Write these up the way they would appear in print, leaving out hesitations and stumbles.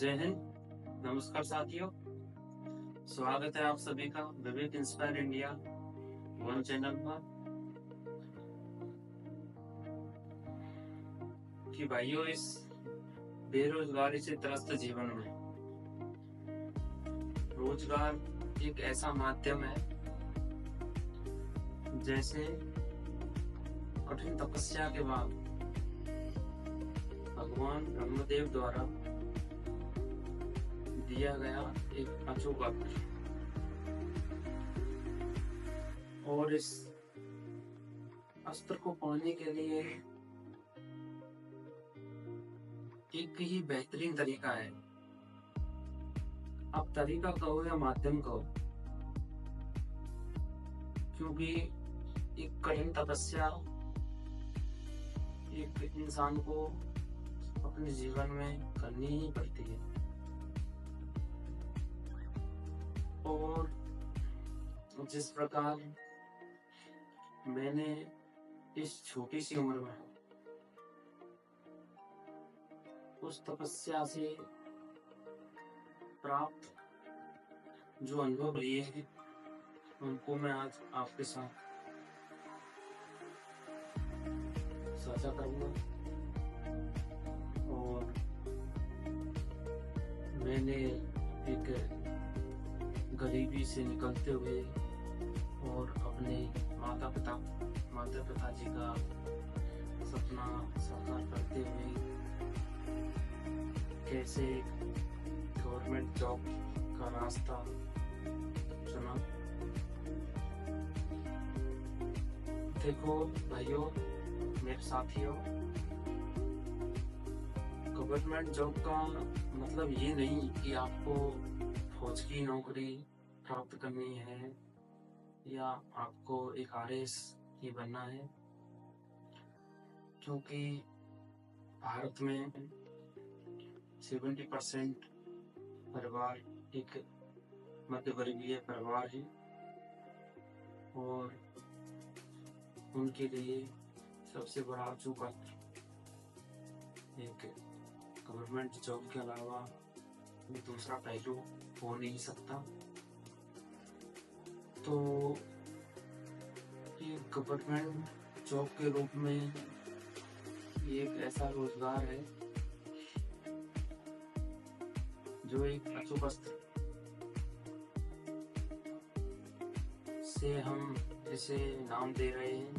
जय हिंद। नमस्कार साथियों, स्वागत है आप सभी का विवेक इंस्पायर इंडिया वन चैनल पर। कि भाइयों, इस बेरोजगारी से त्रस्त जीवन में रोजगार एक ऐसा माध्यम है जैसे कठिन तपस्या के बाद भगवान ब्रह्मदेव द्वारा दिया गया एक अचूक अस्त्र। और इस अस्त्र को पाने के लिए एक ही बेहतरीन तरीका है। आप तरीका कहो या माध्यम कहो, क्योंकि एक कठिन तपस्या एक इंसान को अपने जीवन में करनी ही पड़ती है। और जिस प्रकार मैंने इस छोटी सी उम्र में उस तपस्या से प्राप्त जो अनुभव लिए हैं उनको मैं आज आपके साथ साझा करूंगा। और मैंने एक गरीबी से निकलते हुए और अपने माता पिता जी का सपना साकार करते हुए कैसे गवर्नमेंट जॉब का रास्ता चुना। देखो भाइयों, मेरे साथियों, गवर्नमेंट जॉब का मतलब ये नहीं कि आपको फौज की नौकरी प्राप्त करनी है या आपको एक आरएस ही बनना है, क्योंकि भारत में 70% परिवार एक मध्यवर्गीय परिवार है और उनके लिए सबसे बड़ा अचूक अस्त्र एक गवर्नमेंट जॉब के अलावा दूसरा पहलू हो नहीं सकता। तो ये गवर्नमेंट जॉब के रूप में ये एक ऐसा रोजगार है जो एक अचूक अस्त्र से हम इसे नाम दे रहे हैं।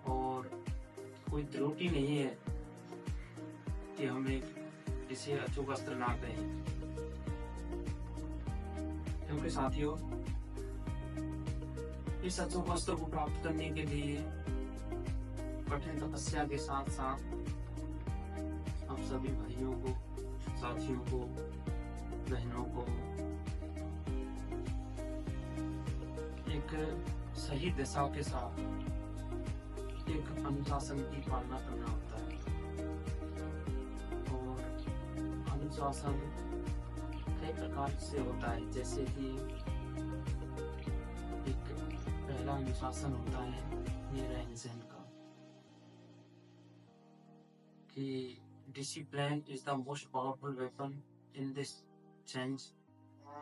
और कोई त्रुटि नहीं है कि हम इसे अचूक अस्त्र ना कहें, क्योंकि साथियों, इस अचूक अस्त्र को प्राप्त करने के लिए कठिन तपस्या के साथ साथ हम सभी भाइयों को, साथियों को, बहनों को एक सही दिशा के साथ एक अनुशासन की पालना करना होता है। और अनुशासन कई प्रकार से होता है, जैसे कि एक पहला अनुशासन होता है ये रहन सहन का, कि discipline is the most powerful weapon in this change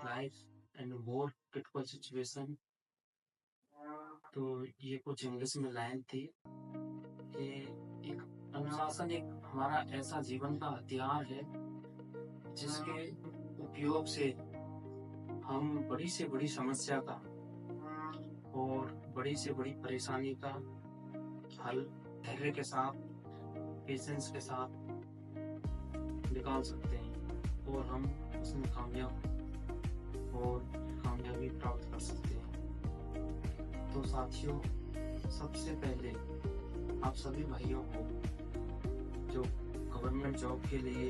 life and more critical situation। तो ये कुछ इंग्लिश में लाइन थी कि एक अनुशासन एक हमारा ऐसा जीवन का हथियार है जिसके उपयोग से हम बड़ी से बड़ी समस्या का और बड़ी से बड़ी परेशानी का हल धैर्य के साथ, पेशेंस के साथ निकाल सकते हैं और हम उसमें कामयाबी प्राप्त कर सकते हैं। तो साथियों, सबसे पहले आप सभी भाइयों को जो गवर्नमेंट जॉब के लिए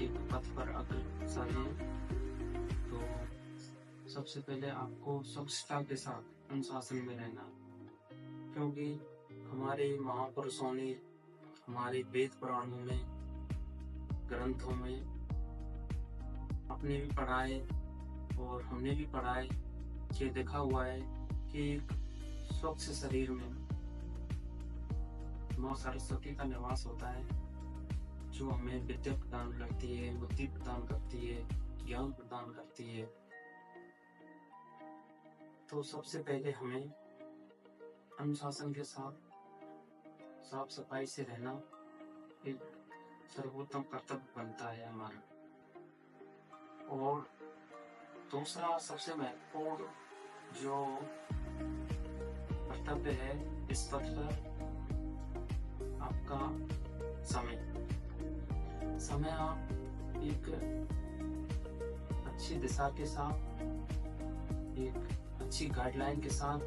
एक पथ पर अग्रसर हैं, तो सबसे पहले आपको स्वच्छता के साथ अनुशासन में रहना, क्योंकि हमारे महापुरुषों ने हमारे वेद पुराणों में, ग्रंथों में आपने भी पढ़ाए और हमने भी पढ़ाए, ये देखा हुआ है कि स्वच्छ शरीर में माँ सरस्वती का निवास होता है, जो हमें विद्या प्रदान करती है, बुद्धि प्रदान करती है, ज्ञान प्रदान करती है। तो सबसे पहले हमें अनुशासन के साथ साफ सफाई से रहना एक सर्वोत्तम कर्तव्य बनता है हमारा। और दूसरा सबसे महत्वपूर्ण जो कर्तव्य है इस पथ पर आपका समय आप एक अच्छी दिशा के साथ, एक अच्छी गाइडलाइन के साथ,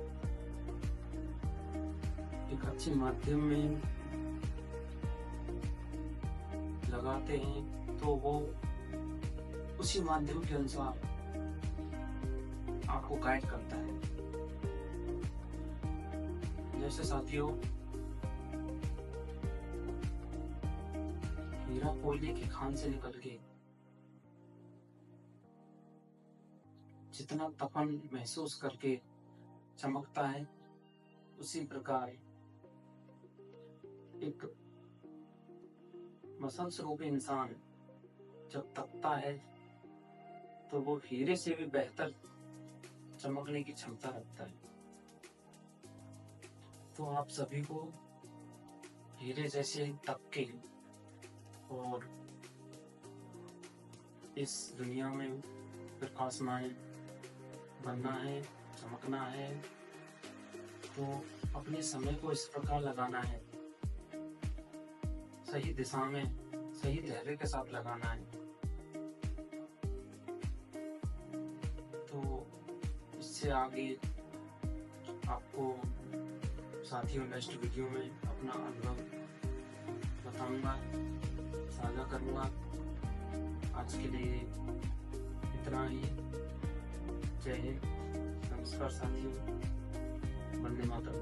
एक अच्छे माध्यम में लगाते हैं तो वो उसी माध्यम के अनुसार आपको गाइड करता है। जैसे साथियों, हीरा कोयले की खान से निकल के जितना तपन महसूस करके चमकता है, उसी प्रकार एक मसल्स रूपी इंसान जब तपता है तो वो हीरे से भी बेहतर चमकने की क्षमता रखता है। तो आप सभी को हीरे जैसे तपके और इस दुनिया में प्रकाशमान बनना है, चमकना है। तो अपने समय को इस प्रकार लगाना है, सही दिशा में सही धैर्य के साथ लगाना है। तो इससे आगे आपको साथियों नेक्स्ट वीडियो में अपना अनुभव बताऊंगा, साझा करूंगा। आज के लिए इतना ही। जय हिंद, नमस्कार साथियों, वंदे मातरम।